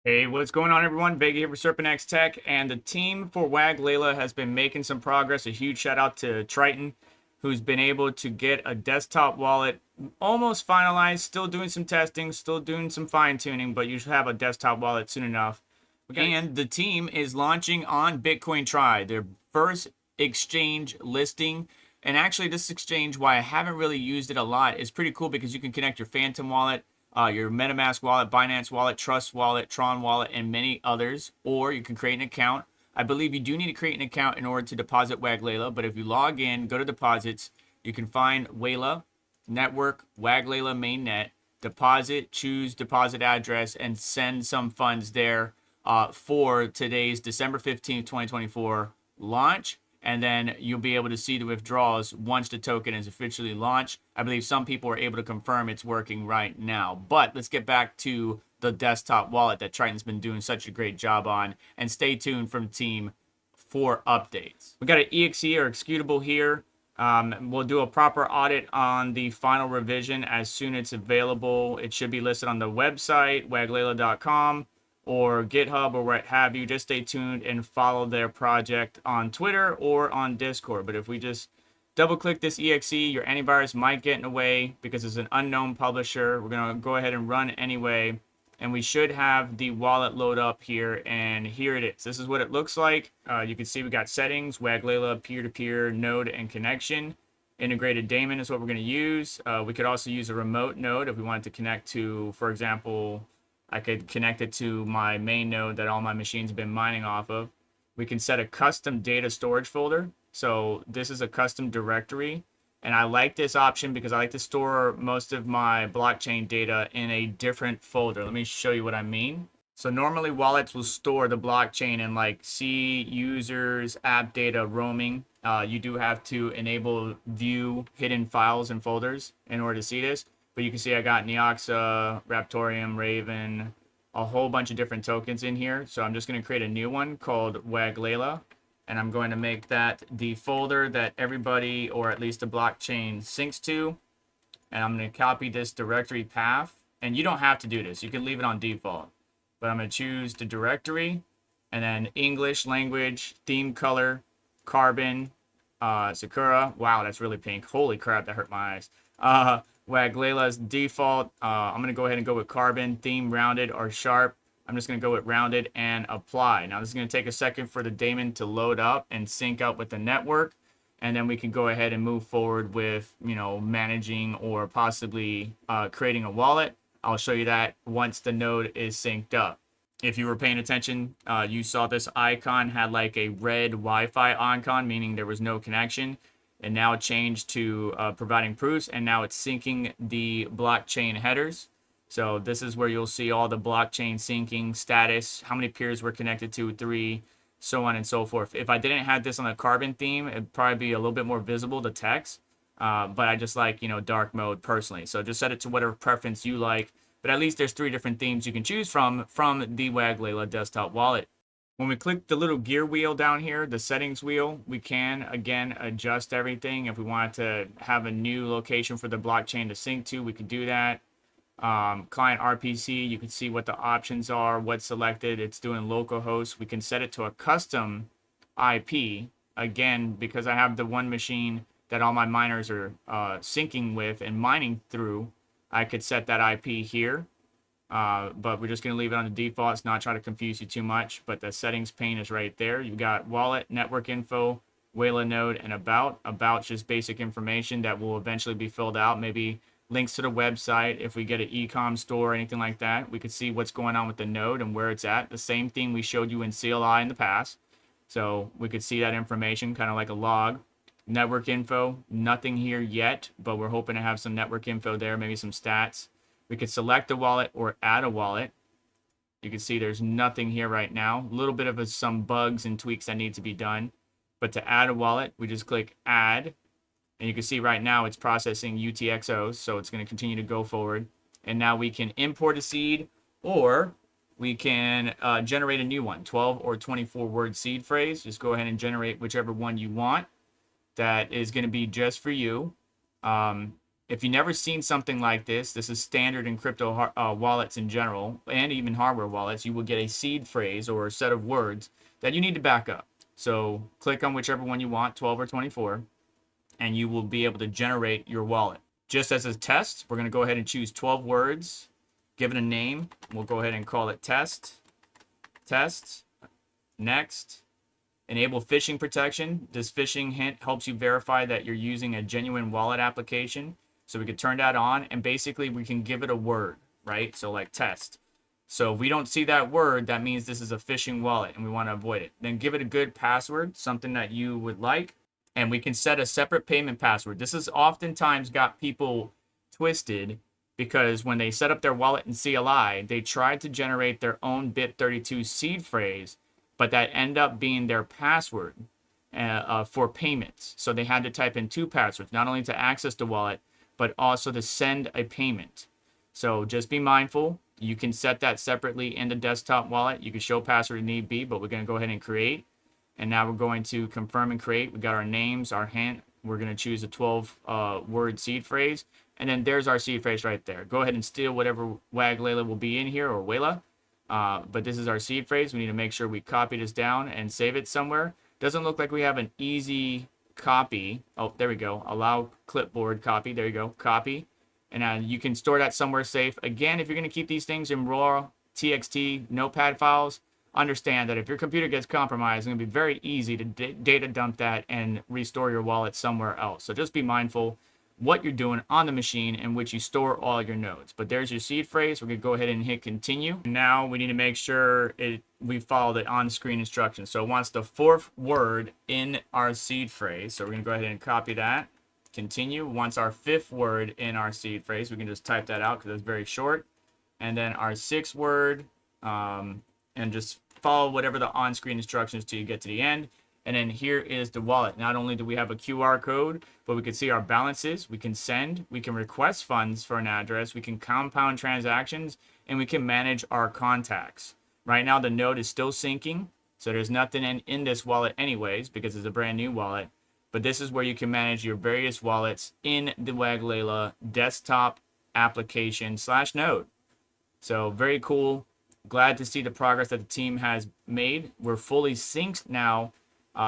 Hey, what's going on, everyone? Vega here for SerpentX Tech, and the team for WagLayla has been making some progress. A huge shout out to Triton, who's been able to get a desktop wallet almost finalized. Still doing some testing, still doing some fine tuning, but you should have a desktop wallet soon enough. And the team is launching on Bitcoin Try, their first exchange listing. And actually, this exchange, why I haven't really used it a lot, is pretty cool because you can connect your Phantom wallet, your MetaMask wallet, Binance wallet, Trust wallet, Tron wallet, and many others. Or you can create an account. I believe you do need to create an account in order to deposit WagLayla. But if you log in, go to deposits, you can find Layla, network, WagLayla mainnet, deposit, choose deposit address, and send some funds there for today's December 15th, 2024 launch. And then you'll be able to see the withdrawals once the token is officially launched. I believe some people are able to confirm it's working right now. But let's get back to the desktop wallet that Triton's been doing such a great job on. And stay tuned from the team for updates. We got an EXE or executable here. We'll do a proper audit on the final revision as soon as it's available. It should be listed on the website, waglayla.com. or GitHub or what have you. Just stay tuned and follow their project on Twitter or on Discord. But if we just double click this EXE, your antivirus might get in the way because it's an unknown publisher. We're going to go ahead and run anyway. And we should have the wallet load up here. And here it is. This is what it looks like. You can see we got settings, WagLayla, peer-to-peer, node, and connection. Integrated daemon is what we're going to use. We could also use a remote node if we wanted to connect to, for example, I could connect it to my main node that all my machines have been mining off of. We can set a custom data storage folder. So this is a custom directory. And I like this option because I like to store most of my blockchain data in a different folder. Let me show you what I mean. So normally wallets will store the blockchain in like C, users, app data, roaming. You do have to enable view hidden files and folders in order to see this. But you can see I got Neoxa, Raptorium, Raven, a whole bunch of different tokens in here. So I'm just going to create a new one called WagLayla. And I'm going to make that the folder that everybody, or at least the blockchain, syncs to. And I'm going to copy this directory path. And you don't have to do this. You can leave it on default. But I'm going to choose the directory. And then English, language, theme color, carbon, Sakura. Wow, that's really pink. Holy crap, that hurt my eyes. WagLayla's default. I'm going to go ahead and go with carbon, theme, rounded, or sharp. I'm just going to go with rounded and apply. Now, this is going to take a second for the daemon to load up and sync up with the network. And then we can go ahead and move forward with, managing or possibly creating a wallet. I'll show you that once the node is synced up. If you were paying attention, you saw this icon had like a red Wi-Fi icon, meaning there was no connection. And now it changed to providing proofs, and now it's syncing the blockchain headers. So this is where you'll see all the blockchain syncing status, how many peers were connected to, 3, so on and so forth. If I didn't have this on the carbon theme, it'd probably be a little bit more visible, the text. But I just like, dark mode personally. So just set it to whatever preference you like. But at least there's 3 different themes you can choose from the WagLayla desktop wallet. When we click the little gear wheel down here, the settings wheel, we can, again, adjust everything. If we wanted to have a new location for the blockchain to sync to, we could do that. Client RPC, you can see what the options are, what's selected. It's doing localhost. We can set it to a custom IP. Again, because I have the one machine that all my miners are syncing with and mining through, I could set that IP here. But we're just going to leave it on the default. It's not trying to confuse you too much, but the settings pane is right there. You've got wallet, network info, Layla node, and about. About's just basic information that will eventually be filled out. Maybe links to the website. If we get an e-com store or anything like that, we could see what's going on with the node and where it's at. The same thing we showed you in CLI in the past. So we could see that information, kind of like a log. Network info, nothing here yet, but we're hoping to have some network info there, maybe some stats. We could select a wallet or add a wallet. You can see there's nothing here right now. A little bit of some bugs and tweaks that need to be done. But to add a wallet, we just click add. And you can see right now it's processing UTXOs, so it's going to continue to go forward. And now we can import a seed, or we can generate a new one, 12 or 24 word seed phrase. Just go ahead and generate whichever one you want. That is going to be just for you. If you've never seen something like this is standard in crypto wallets in general, and even hardware wallets. You will get a seed phrase or a set of words that you need to back up. So click on whichever one you want, 12 or 24, and you will be able to generate your wallet. Just as a test, we're going to go ahead and choose 12 words, give it a name. We'll go ahead and call it test. Next. Enable phishing protection. This phishing hint helps you verify that you're using a genuine wallet application. So we could turn that on, and basically we can give it a word, right? So like test. So if we don't see that word, that means this is a phishing wallet and we want to avoid it. Then give it a good password, something that you would like. And we can set a separate payment password. This has oftentimes got people twisted because when they set up their wallet in CLI, they tried to generate their own BIP32 seed phrase, but that ended up being their password for payments. So they had to type in 2 passwords, not only to access the wallet, but also to send a payment. So just be mindful. You can set that separately in the desktop wallet. You can show password if need be, but we're going to go ahead and create. And now we're going to confirm and create. We got our names, our hint. We're going to choose a 12 word seed phrase. And then there's our seed phrase right there. Go ahead and steal whatever WagLayla will be in here, or Wayla. But this is our seed phrase. We need to make sure we copy this down and save it somewhere. Doesn't look like we have an easy copy. Oh, there we go. Allow clipboard copy. There you go. Copy. And you can store that somewhere safe. Again, if you're going to keep these things in raw TXT notepad files, understand that if your computer gets compromised, it's going to be very easy to data dump that and restore your wallet somewhere else. So just be mindful what you're doing on the machine in which you store all your nodes. But there's your seed phrase. We're going to go ahead and hit continue. Now we need to make sure we follow the on-screen instructions. So it wants the 4th word in our seed phrase. So we're going to go ahead and copy that. Continue. Once our 5th word in our seed phrase, we can just type that out because it's very short. And then our 6th word, and just follow whatever the on-screen instructions till you get to the end. And then here is the wallet. Not only do we have a QR code, but we can see our balances. We can send, we can request funds for an address, we can compound transactions, and we can manage our contacts. Right now, the node is still syncing, so there's nothing in this wallet anyways because it's a brand new wallet. But this is where you can manage your various wallets in the WagLayla desktop application / node. So very cool. Glad to see the progress that the team has made. We're fully synced now.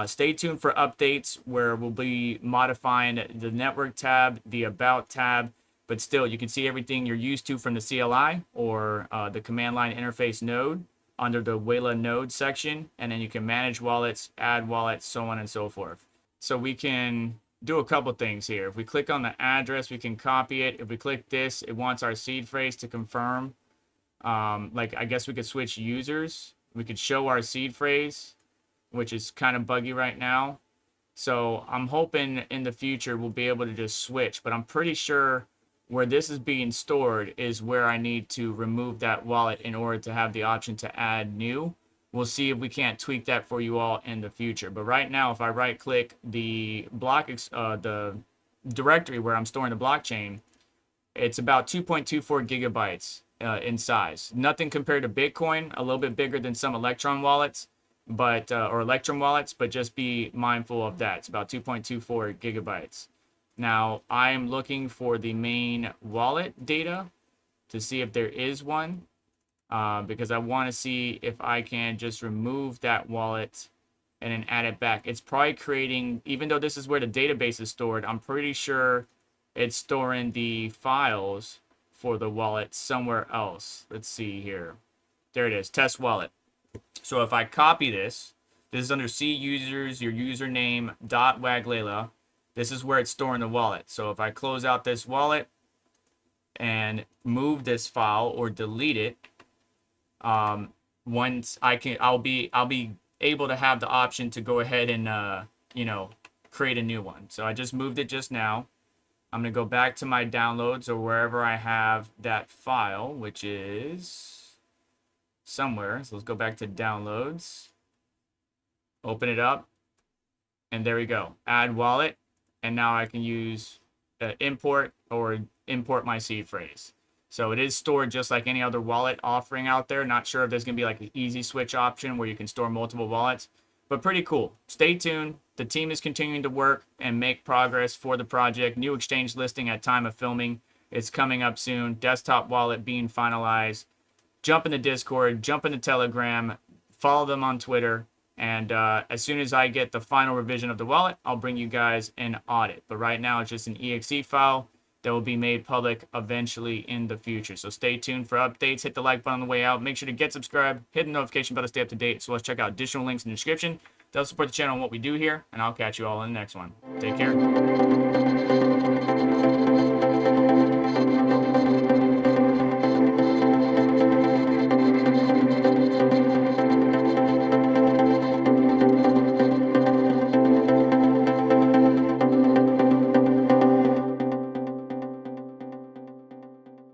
Stay tuned for updates where we'll be modifying the network tab, the about tab, but still you can see everything you're used to from the CLI or the command line interface node under the Wayla node section, and then you can manage wallets, add wallets, so on and so forth. So we can do a couple things here. If we click on the address, we can copy it. If we click this, it wants our seed phrase to confirm. Like I guess we could switch users. We could show our seed phrase, which is kind of buggy right now. So I'm hoping in the future we'll be able to just switch, but I'm pretty sure where this is being stored is where I need to remove that wallet in order to have the option to add new. We'll see if we can't tweak that for you all in the future. But right now, if I right click the the directory where I'm storing the blockchain, it's about 2.24 gigabytes in size. Nothing compared to Bitcoin, a little bit bigger than some Electron wallets, but or Electrum wallets, but just be mindful of that. It's about 2.24 gigabytes. Now, I'm looking for the main wallet data to see if there is one, because I want to see if I can just remove that wallet and then add it back. It's probably creating, even though this is where the database is stored, I'm pretty sure it's storing the files for the wallet somewhere else. Let's see here. There it is, test wallet. So if I copy this, this is under C users, your username, .WagLayla. This is where it's storing the wallet. So if I close out this wallet and move this file or delete it, once I'll be able to have the option to go ahead and create a new one. So I just moved it just now. I'm gonna go back to my downloads or wherever I have that file, which is somewhere. So let's go back to downloads, open it up, and there we go. Add wallet, and now I can use import my seed phrase. So it is stored just like any other wallet offering out there. Not sure if there's gonna be like an easy switch option where you can store multiple wallets, but pretty cool. Stay tuned. the team is continuing to work and make progress for the project. New exchange listing at time of filming is coming up soon. Desktop wallet being finalized. Jump into Discord, jump into Telegram, follow them on Twitter, and as soon as I get the final revision of the wallet, I'll bring you guys an audit. But right now, it's just an exe file that will be made public eventually in the future. So stay tuned for updates. Hit the like button on the way out. Make sure to get subscribed. Hit the notification bell to stay up to date. So let's check out additional links in the description. They'll support the channel and what we do here, and I'll catch you all in the next one. Take care.